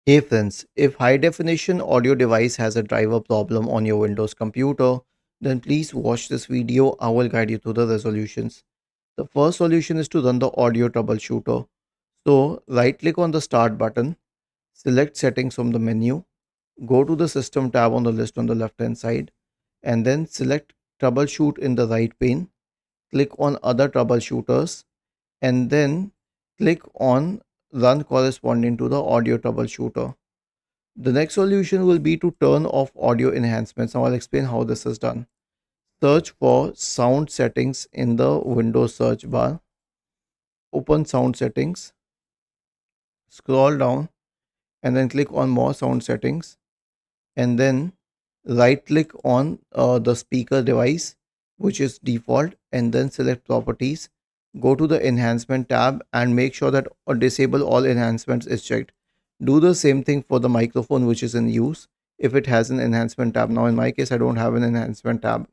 Hey friends, if high definition audio device has a driver problem on your Windows computer, then please watch this video. I will guide you through the resolutions. The first solution is to run the audio troubleshooter. So right click on the start button, select settings from the menu, go to the system tab on the list on the left hand side, and then select troubleshoot in the right pane. Click on other troubleshooters and then click on run corresponding to the audio troubleshooter. The next solution will be to turn off audio enhancements. Now I'll explain how this is done. Search for sound settings in the Windows search bar. Open sound settings, scroll down and then click on more sound settings and then right click on the speaker device which is default and then select properties. Go to the enhancement tab and make sure that disable all enhancements is checked. Do the same thing for the microphone which is in use if it has an enhancement tab. Now in my case I don't have an enhancement tab,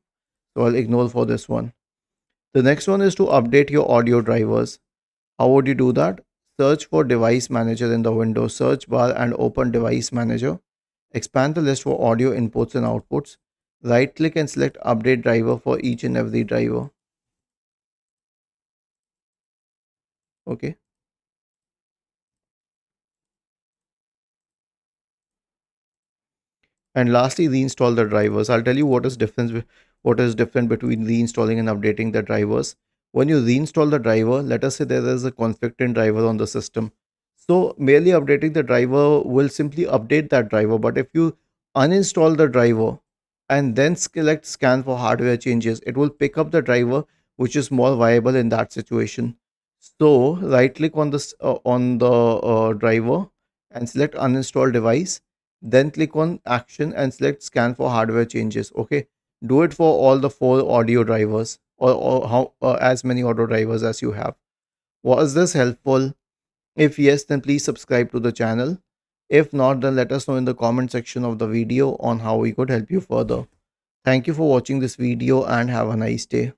so I'll ignore for this one. The next one is to update your audio drivers. How would you do that? Search for device manager in the Windows search bar and open device manager. Expand the list for audio inputs and outputs. Right click and select update driver for each and every driver. Okay. And lastly, reinstall the drivers. I'll tell you what is different between reinstalling and updating the drivers. When you reinstall the driver, let us say there is a conflicting driver on the system. So merely updating the driver will simply update that driver. But if you uninstall the driver and then select scan for hardware changes, it will pick up the driver which is more viable in that situation. So right click on the driver and select uninstall device, then click on action and select scan for hardware changes. Okay, do it for all the four audio drivers or how as many audio drivers as you have. Was this helpful? If yes, then please subscribe to the channel. If not, then let us know in the comment section of the video on how we could help you further. Thank you for watching this video and have a nice day.